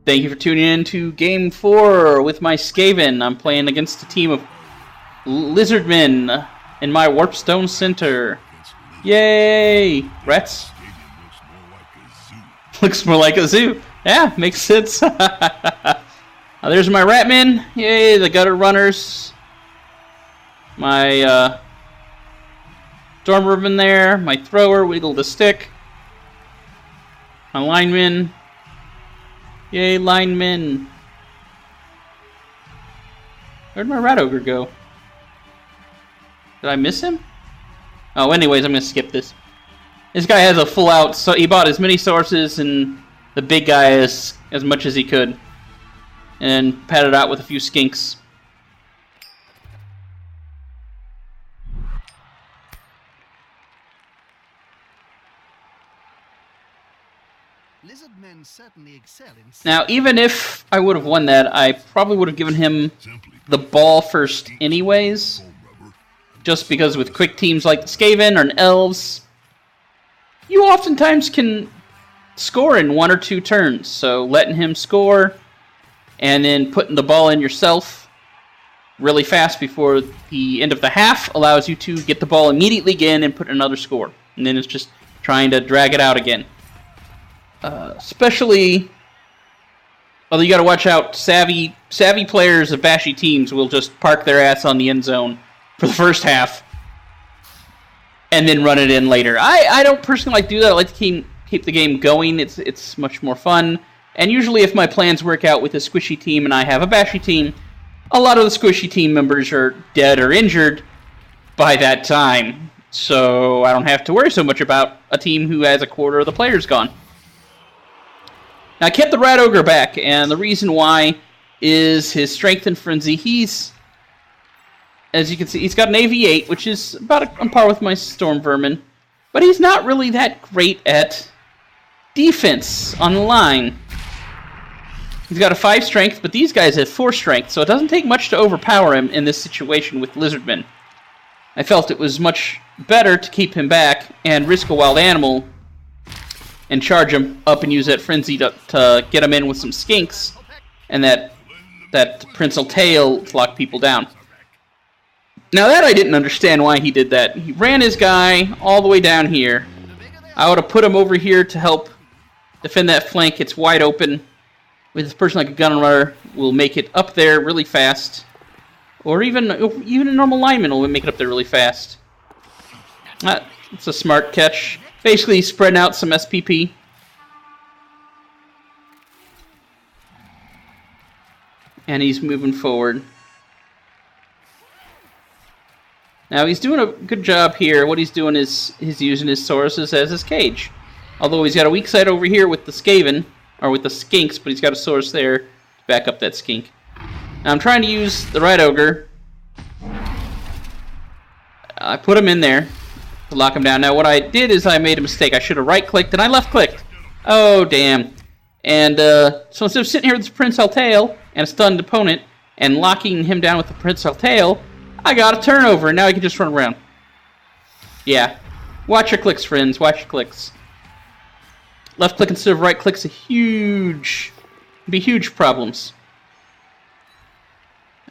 Thank you for tuning in to Game 4 with my Skaven. I'm playing against a team of Lizardmen in my Warpstone Center. Yay! Rats? Looks more like a zoo. Yeah, makes sense. There's my Ratmen. Yay, the Gutter Runners. My Stormribbon there. My Thrower, Wiggle the Stick. My Linemen. Yay, linemen. Where'd my Rat Ogre go? Did I miss him? Oh, anyways, I'm gonna skip this. This guy has a full out, so he bought as many sources and the big guy as much as he could. And padded out with a few skinks. Lizardmen certainly excel in... Now, even if I would have won that, I probably would have given him the ball first anyways. Just because with quick teams like the Skaven or Elves, you oftentimes can score in 1 or 2 turns. So letting him score and then putting the ball in yourself really fast before the end of the half allows you to get the ball immediately again and put another score. And then it's just trying to drag it out again. Especially, although you got to watch out, savvy players of bashy teams will just park their ass on the end zone for the first half and then run it in later. I don't personally like to do that. I like to keep the game going. It's much more fun. And usually if my plans work out with a squishy team and I have a bashy team, a lot of the squishy team members are dead or injured by that time. So I don't have to worry so much about a team who has a quarter of the players gone. Now, I kept the Rat Ogre back, and the reason why is his Strength and Frenzy. He's, as you can see, he's got an AV8, which is about on par with my Storm Vermin, but he's not really that great at defense on the line. He's got a 5 Strength, but these guys have 4 Strength, so it doesn't take much to overpower him in this situation with Lizardmen. I felt it was much better to keep him back and risk a wild animal and charge him up and use that frenzy to get him in with some skinks and that prehensile tail to lock people down. Now that I didn't understand why he did that. He ran his guy all the way down here. I would have put him over here to help defend that flank. It's wide open. With a person like a gun runner, will make it up there really fast. Or even a normal lineman will make it up there really fast. It's a smart catch. Basically spreading out some SPP. And he's moving forward. Now he's doing a good job here. What he's doing is he's using his sources as his cage. Although he's got a weak side over here with the Skaven, or with the skinks, but he's got a source there to back up that skink. Now I'm trying to use the Rat Ogre. I put him in there to lock him down. Now what I did is I made a mistake. I should have right-clicked and I left-clicked. Oh, damn. And so instead of sitting here with this prehensile tail and a stunned opponent and locking him down with the prehensile tail, I got a turnover and now he can just run around. Yeah. Watch your clicks, friends. Watch your clicks. Left-click instead of right-click's huge problems.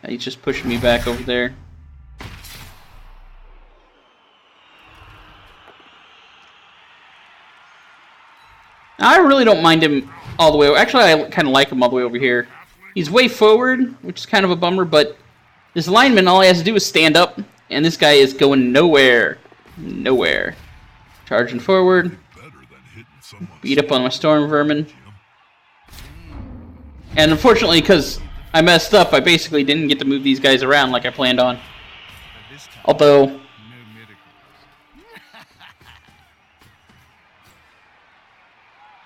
He's just pushing me back over there. I really don't mind him all the way. Actually, I kind of like him all the way over here. He's way forward, which is kind of a bummer, but this lineman, all he has to do is stand up, and this guy is going nowhere. Nowhere. Charging forward. Beat up on my Storm Vermin. And unfortunately, because I messed up, I basically didn't get to move these guys around like I planned on. Although...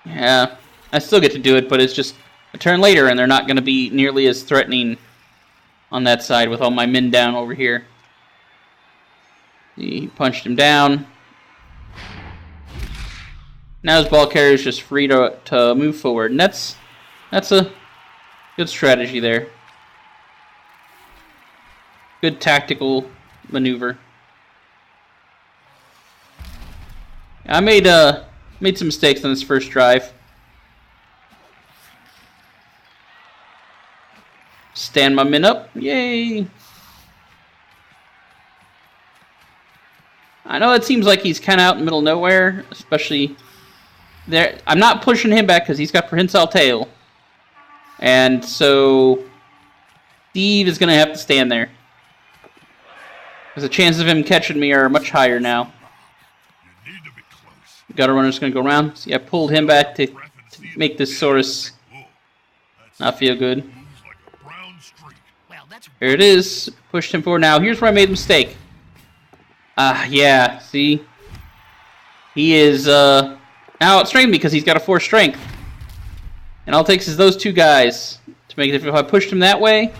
yeah, I still get to do it, but it's just a turn later, and they're not going to be nearly as threatening on that side with all my men down over here. He punched him down. Now his ball carrier is just free to move forward, and that's a good strategy there. Good tactical maneuver. I made some mistakes on this first drive. Stand my men up. Yay. I know it seems like he's kind of out in the middle of nowhere, especially there. I'm not pushing him back because he's got prehensile tail. And so Steve is going to have to stand there. Because the chances of him catching me are much higher now. Gutter Runner's going to go around. See, I pulled him back to make this Saurus not feel good. Here it is. Pushed him forward. Now, here's where I made a mistake. Yeah, see? He is, now outstrength because he's got a 4 strength. And all it takes is those 2 guys to make it. If I pushed him that way,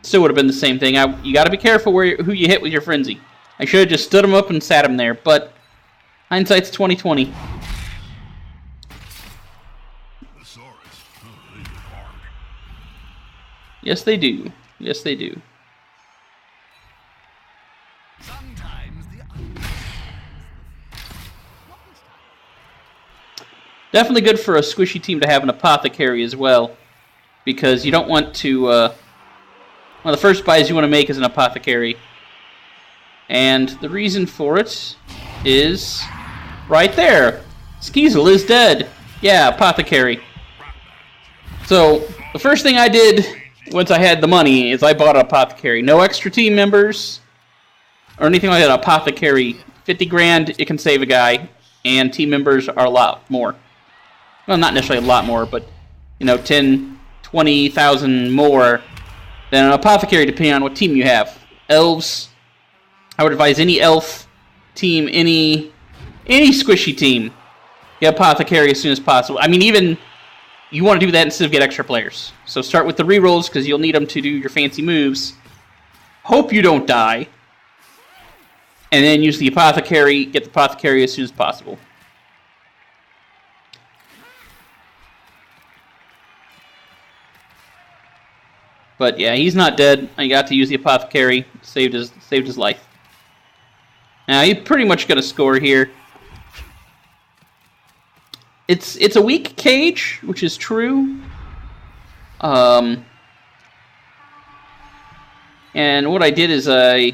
still would have been the same thing. You got to be careful who you hit with your frenzy. I should have just stood him up and sat him there, but hindsight's 20/20. Yes, they do. Yes, they do. Definitely good for a squishy team to have an apothecary as well, because you don't want to. One of the first buys you want to make is an apothecary, and the reason for it is right there. Skittles is dead. Yeah, apothecary. So the first thing I did once I had the money is I bought an apothecary. No extra team members or anything like that. Apothecary, 50 grand, it can save a guy, and team members are a lot more. Well, not necessarily a lot more, but, 10, 20,000 more than an apothecary, depending on what team you have. Elves, I would advise any elf team, any squishy team, get apothecary as soon as possible. I mean, even you want to do that instead of get extra players. So start with the rerolls, because you'll need them to do your fancy moves. Hope you don't die. And then use the apothecary, get the apothecary as soon as possible. But yeah, he's not dead. I got to use the apothecary. Saved his life. Now he's pretty much gonna score here. It's a weak cage, which is true. And what I did is there,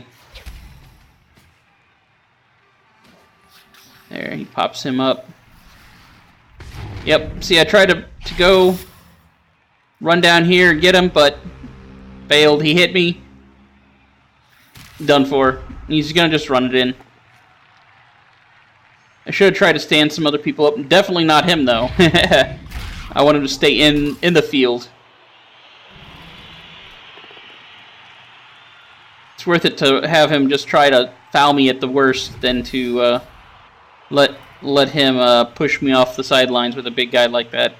he pops him up. Yep. See, I tried to go run down here and get him, but failed. He hit me. Done for. He's gonna just run it in. I should have tried to stand some other people up. Definitely not him, though. I want him to stay in the field. It's worth it to have him just try to foul me at the worst than to let him push me off the sidelines with a big guy like that.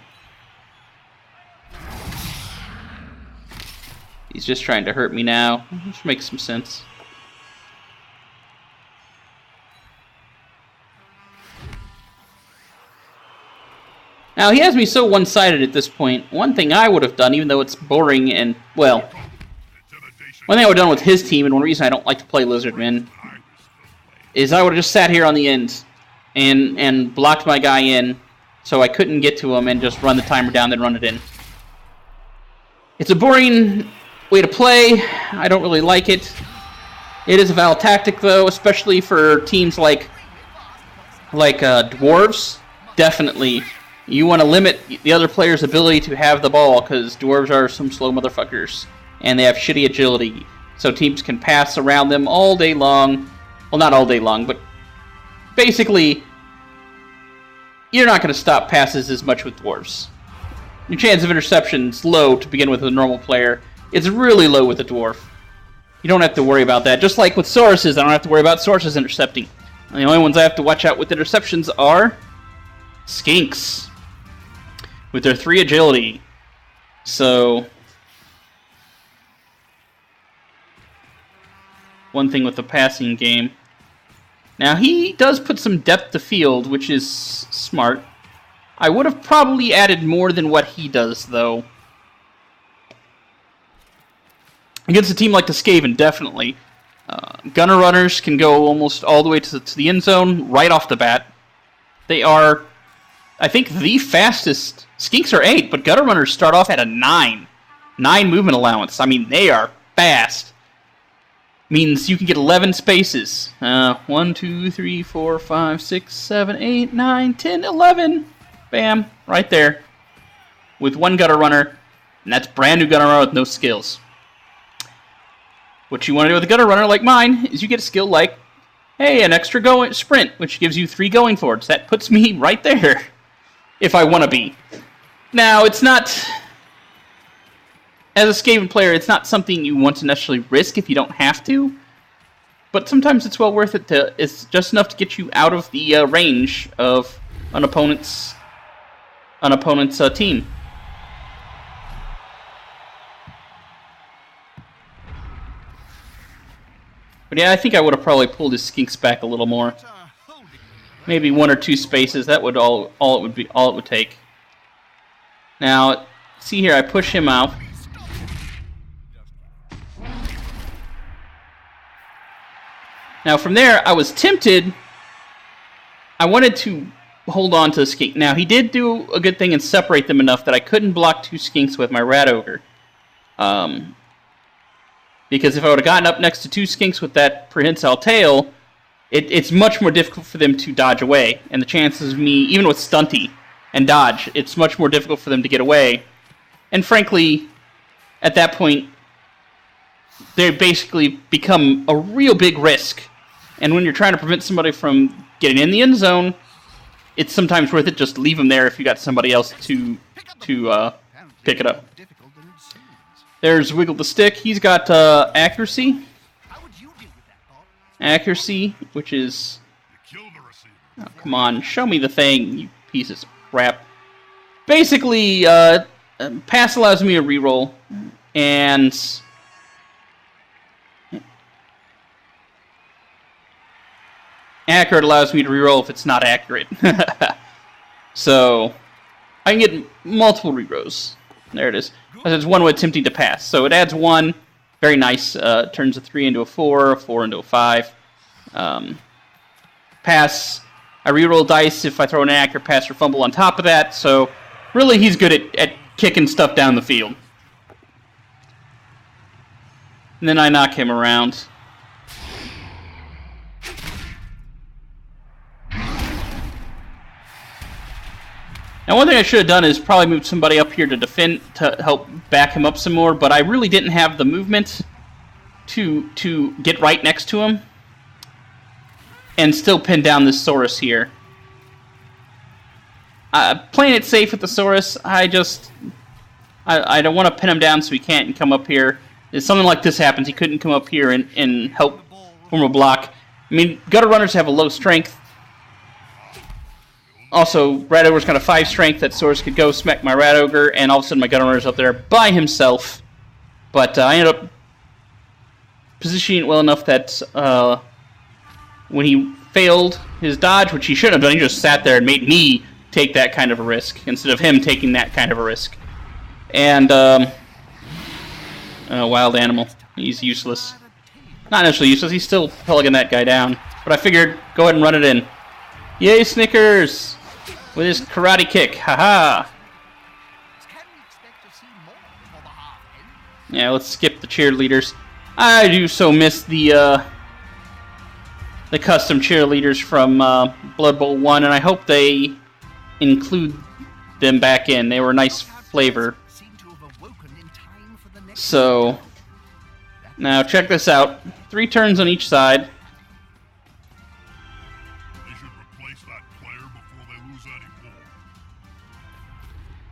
He's just trying to hurt me now, which makes some sense. Now, he has me so one-sided at this point. One thing I would have done, even though it's boring and, well, one thing I would have done with his team, and one reason I don't like to play Lizardman, is I would have just sat here on the end and blocked my guy in so I couldn't get to him and just run the timer down, then run it in. It's a boring way to play. I don't really like it. It is a valid tactic, though, especially for teams like dwarves. Definitely. You want to limit the other player's ability to have the ball, because dwarves are some slow motherfuckers, and they have shitty agility. So teams can pass around them all day long. Well, not all day long, but basically, you're not going to stop passes as much with dwarves. Your chance of interception is low to begin with a normal player. It's really low with a dwarf. You don't have to worry about that. Just like with Sauruses, I don't have to worry about Sauruses intercepting. And the only ones I have to watch out with interceptions are Skinks, with their 3 agility. So, one thing with the passing game. Now, he does put some depth to field, which is smart. I would have probably added more than what he does, though. Against a team like the Skaven, definitely. Gunner runners can go almost all the way to the end zone right off the bat. They are I think the fastest skinks are 8, but gutter runners start off at a 9. 9 movement allowance. I mean, they are fast. Means you can get 11 spaces. 1, 2, 3, 4, 5, 6, 7, 8, 9, 10, 11. Bam, right there. With one gutter runner, and that's brand new gutter runner with no skills. What you want to do with a gutter runner like mine is you get a skill like, hey, an extra sprint, which gives you 3 going forwards. That puts me right there, if I want to be. Now, it's not, as a Skaven player, it's not something you want to necessarily risk if you don't have to, but sometimes it's well worth it. It's just enough to get you out of the range of an opponent's team. But yeah, I think I would have probably pulled his skinks back a little more. Maybe 1 or 2 spaces. That would all it would take. Now, see here, I push him out. Now from there, I was tempted. I wanted to hold on to the skink. Now, he did do a good thing and separate them enough that I couldn't block 2 skinks with my rat ogre. Because if I would have gotten up next to 2 skinks with that prehensile tail, it's much more difficult for them to dodge away. And the chances of me, even with stunty and dodge, it's much more difficult for them to get away. And frankly, at that point, they basically become a real big risk. And when you're trying to prevent somebody from getting in the end zone, it's sometimes worth it just to leave them there if you got somebody else to pick it up. There's Wiggle the Stick. He's got accuracy. Accuracy, which is... Oh, come on, show me the thing, you pieces of crap. Basically, pass allows me to reroll, and... accurate allows me to reroll if it's not accurate. So, I can get multiple rerolls. There it is. There's one with attempting to pass. So it adds 1. Very nice. Turns a 3 into a 4, a 4 into a 5. Pass. I reroll dice if I throw an inaccurate pass or fumble on top of that. So really he's good at kicking stuff down the field. And then I knock him around. Now, one thing I should have done is probably moved somebody up here to defend, to help back him up some more, but I really didn't have the movement to get right next to him and still pin down this Saurus here. Playing it safe with the Saurus, I don't want to pin him down so he can't come up here. If something like this happens, he couldn't come up here and help form a block. I mean, gutter runners have a low strength. Also, Rat Ogre's got a 5 strength that Saurus could go smack my Rat Ogre, and all of a sudden my Gutter Runner's up there by himself. But I ended up positioning it well enough that when he failed his dodge, which he shouldn't have done, he just sat there and made me take that kind of a risk, instead of him taking that kind of a risk. And, Wild Animal. He's useless. Not necessarily useless, he's still plugging that guy down. But I figured, go ahead and run it in. Yay, Snickers! With his karate kick, haha! Yeah, let's skip the cheerleaders. I do so miss the custom cheerleaders from Blood Bowl 1, and I hope they include them back in. They were a nice flavor. So, now check this out. 3 turns on each side.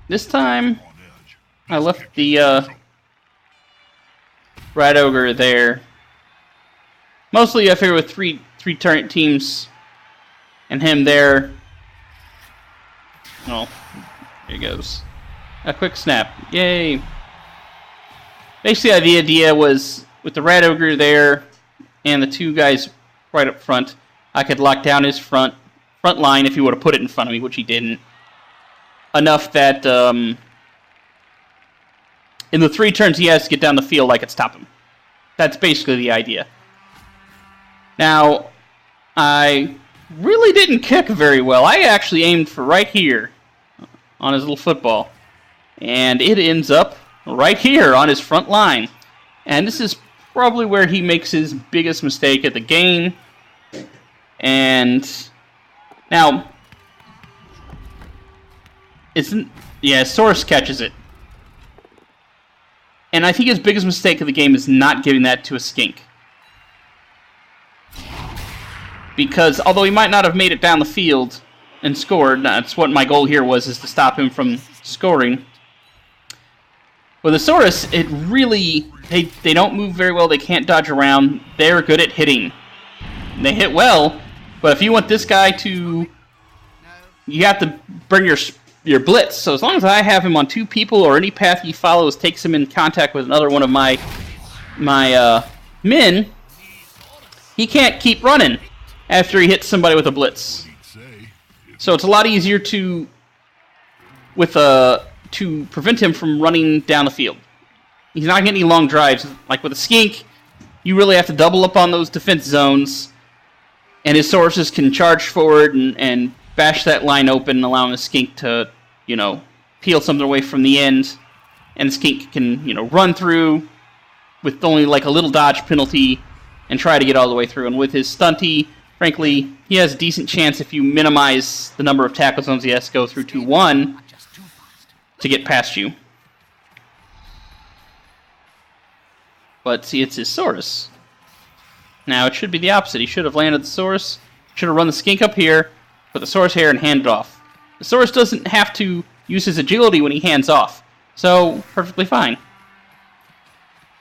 This time, I left the Rat Ogre there. Mostly I figure with three turret teams and him there. Oh, there he goes. A quick snap. Yay. Basically the idea was with the Rat Ogre there and the 2 guys right up front, I could lock down his front line if he would have put it in front of me, which he didn't. Enough that in the 3 turns he has to get down the field, I could stop him. That's basically the idea. Now, I really didn't kick very well. I actually aimed for right here, on his little football. And it ends up right here on his front line. And this is probably where he makes his biggest mistake at the game. And now, Saurus catches it. And I think his biggest mistake of the game is not giving that to a skink. Because although he might not have made it down the field and scored, that's what my goal here was, is to stop him from scoring. With the Saurus, it really, they don't move very well, they can't dodge around, they're good at hitting. They hit well, but if you want this guy to, you have to bring your blitz. So as long as I have him on 2 people, or any path he follows takes him in contact with another one of my men, he can't keep running after he hits somebody with a blitz. So it's a lot easier to prevent him from running down the field. He's not getting any long drives. Like with a skink, you really have to double up on those defense zones, and his sources can charge forward and bash that line open, allowing the skink to, peel something away from the end, and the skink can, run through with only like a little dodge penalty and try to get all the way through. And with his stunty, frankly, he has a decent chance if you minimize the number of tackle zones he has to go through to 1 to get past you. But see, it's his Saurus. Now, it should be the opposite. He should have landed the Saurus, should have run the skink up here, put the Saurus here, and hand it off. The Saurus doesn't have to use his agility when he hands off, so perfectly fine.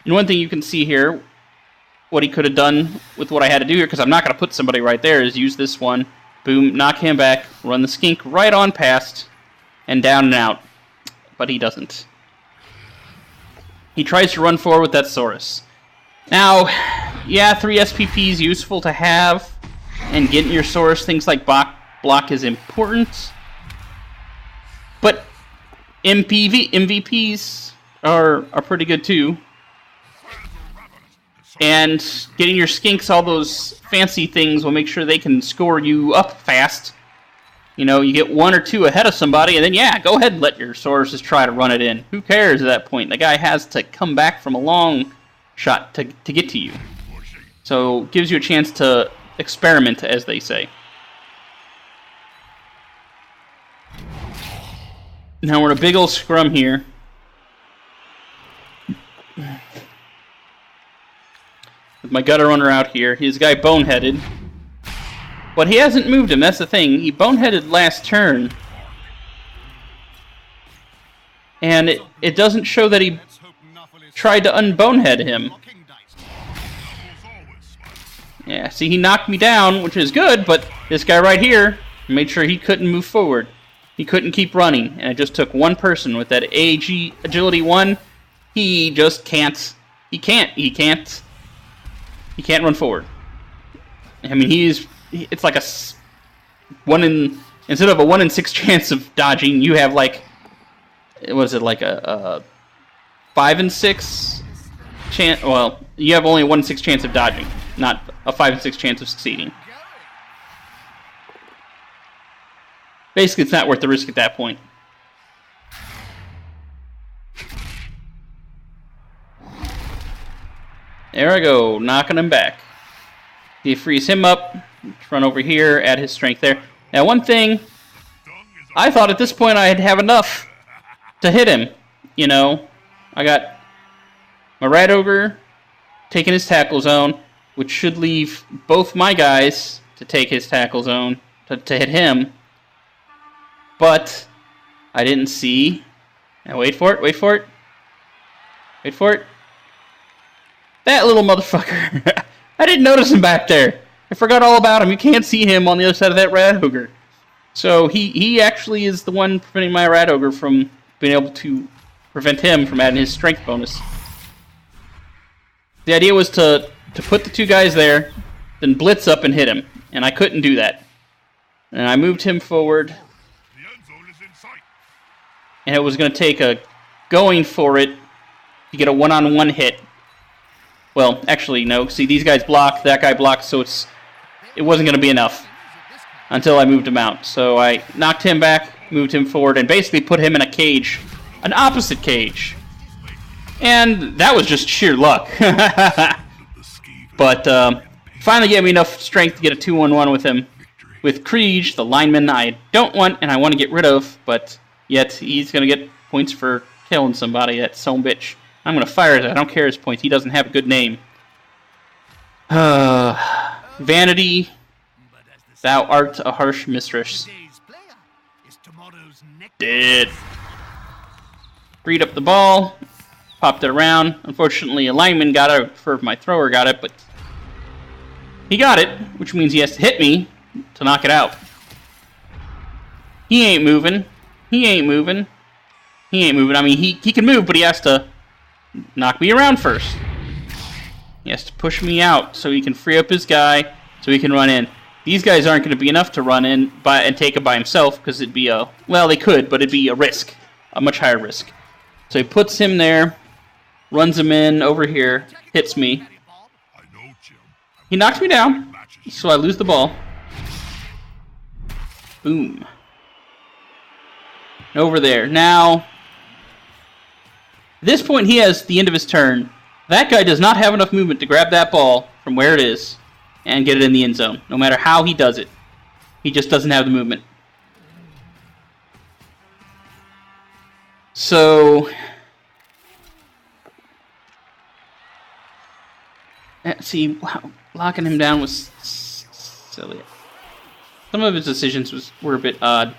And one thing you can see here, what he could have done with what I had to do here, because I'm not going to put somebody right there, is use this one, boom, knock him back, run the skink right on past, and down and out. But he doesn't. He tries to run forward with that Saurus. Now, yeah, 3 SPP is useful to have, and getting your Saurus, things like block is important. But MVPs are pretty good too. And getting your skinks all those fancy things will make sure they can score you up fast. You get 1 or 2 ahead of somebody, and then, go ahead and let your Saurus try to run it in. Who cares at that point? The guy has to come back from a long shot to get to you. So, it gives you a chance to experiment, as they say. Now we're in a big old scrum here. With my gutter runner out here. His guy boneheaded. But he hasn't moved him, that's the thing. He boneheaded last turn. And it doesn't show that he tried to unbonehead him. Yeah, see, he knocked me down, which is good, but this guy right here made sure he couldn't move forward. He couldn't keep running, and it just took one person with that AG Agility 1. He just can't. He can't run forward. I mean, it's like instead of a 1 in 6 chance of dodging, you have like, was it like a 5 in 6 chance? Well, you have only a 1 in 6 chance of dodging, not a 5 in 6 chance of succeeding. Basically, it's not worth the risk at that point. There I go, knocking him back. He frees him up, run over here, add his strength there. Now, one thing, I thought at this point I'd have enough to hit him. I got my Rat Ogre taking his tackle zone, which should leave both my guys to take his tackle zone to hit him. But I didn't see. Now wait for it. That little motherfucker. I didn't notice him back there. I forgot all about him. You can't see him on the other side of that Rat Ogre. So he actually is the one preventing my Rat Ogre from being able to prevent him from adding his strength bonus. The idea was to put the 2 guys there, then blitz up and hit him. And I couldn't do that. And I moved him forward. And it was going to take a going for it to get a 1-on-1 hit. Well, actually, no. See, these guys blocked, that guy blocked, so it wasn't going to be enough until I moved him out. So I knocked him back, moved him forward, and basically put him in a cage, an opposite cage. And that was just sheer luck. But finally gave me enough strength to get a 2-1-1 with him. With Kriege, the lineman I don't want and I want to get rid of, but yet he's going to get points for killing somebody, that son of a bitch. I'm going to fire that. I don't care his points. He doesn't have a good name. Vanity, thou art a harsh mistress. Dead. Freed up the ball. Popped it around. Unfortunately, a lineman got it before my thrower got it, but he got it, which means he has to hit me to knock it out. He ain't moving. He ain't moving. He ain't moving. I mean, he can move, but he has to knock me around first. He has to push me out so he can free up his guy so he can run in. These guys aren't going to be enough to run in and take it by himself because it'd be a... Well, they could, but it'd be a risk. A much higher risk. So he puts him there, runs him in over here, hits me. He knocks me down, so I lose the ball. Boom. Over there. Now, at this point, he has the end of his turn. That guy does not have enough movement to grab that ball from where it is and get it in the end zone, no matter how he does it. He just doesn't have the movement. So, see, locking him down was silly. Some of his decisions were a bit odd.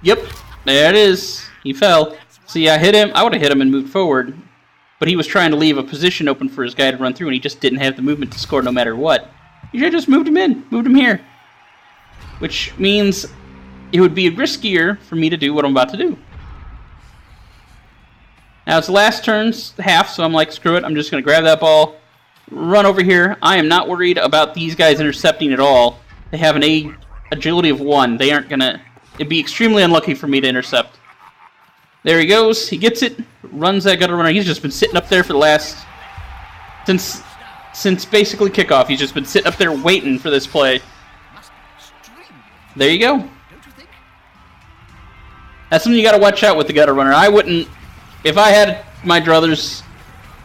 Yep, there it is. He fell. See, I hit him. I would have hit him and moved forward. But he was trying to leave a position open for his guy to run through, and he just didn't have the movement to score no matter what. You should have just moved him in. Moved him here. Which means it would be riskier for me to do what I'm about to do. Now, it's the last turn's half, so I'm like, screw it. I'm just going to grab that ball, run over here. I am not worried about these guys intercepting at all. They have an agility of 1. They aren't going to... It'd be extremely unlucky for me to intercept. There he goes. He gets it. Runs that gutter runner. He's just been sitting up there for the last... Since basically kickoff. He's just been sitting up there waiting for this play. There you go. That's something you got to watch out with the gutter runner. I wouldn't... If I had my druthers...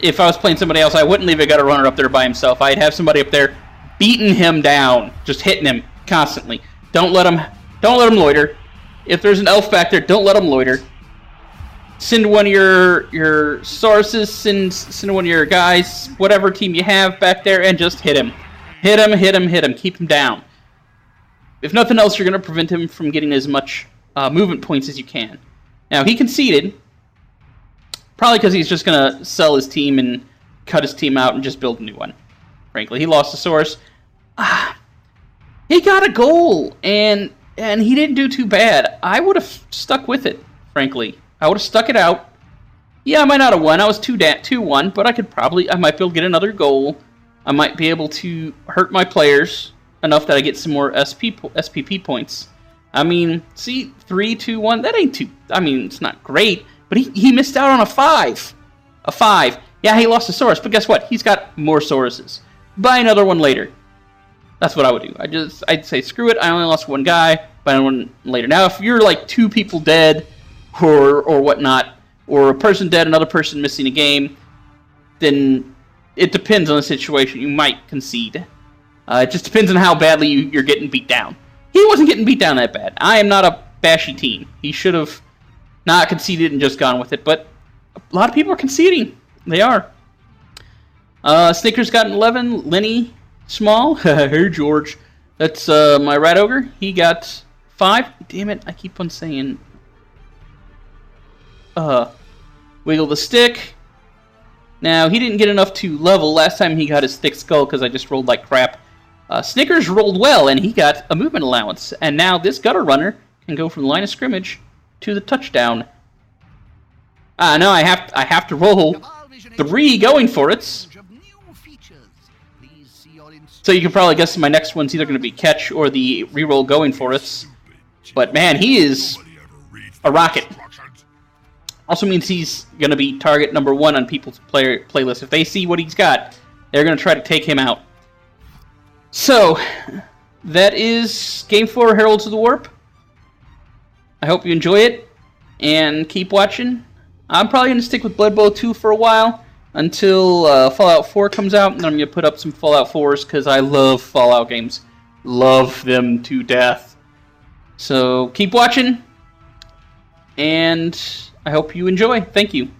If I was playing somebody else, I wouldn't leave a gutter runner up there by himself. I'd have somebody up there beating him down. Just hitting him constantly. Don't let him loiter. If there's an elf back there, don't let him loiter. Send one of your sources, send one of your guys, whatever team you have back there, and just hit him. Hit him, hit him, hit him. Keep him down. If nothing else, you're going to prevent him from getting as much movement points as you can. Now, he conceded, probably because he's just going to sell his team and cut his team out and just build a new one. Frankly, he lost the source. He got a goal, and he didn't do too bad. I would have stuck with it, frankly. I would have stuck it out. Yeah, I might not have won. I was 2-1, but I might be able to get another goal. I might be able to hurt my players enough that I get some more SPP points. I mean, see, 3-2-1, that ain't too... I mean, it's not great, but he missed out on a 5. A 5. Yeah, he lost a source, but guess what? He's got more sources. Buy another one later. That's what I would do. I'd say, screw it, I only lost one guy, buy one later. Now, if you're like 2 people dead, or whatnot, or a person dead, another person missing a game, then it depends on the situation. You might concede. It just depends on how badly you're getting beat down. He wasn't getting beat down that bad. I am not a bashy team. He should have not conceded and just gone with it, but a lot of people are conceding. They are. Snickers got an 11. Lenny, small. Hey, George. That's my rat ogre. He got 5. Damn it, I keep on saying... Wiggle the stick. Now, he didn't get enough to level. Last time he got his thick skull because I just rolled like crap. Snickers rolled well, and he got a movement allowance. And now this gutter runner can go from the line of scrimmage to the touchdown. No, I have to roll 3 going for it. So you can probably guess my next one's either going to be catch or the reroll going for it. But man, he is a rocket. Also means he's going to be target number 1 on people's playlist. If they see what he's got, they're going to try to take him out. So, that is Game 4 Heralds of the Warp. I hope you enjoy it, and keep watching. I'm probably going to stick with Blood Bowl 2 for a while, until Fallout 4 comes out, and then I'm going to put up some Fallout 4s, because I love Fallout games. Love them to death. So, keep watching, and I hope you enjoy. Thank you.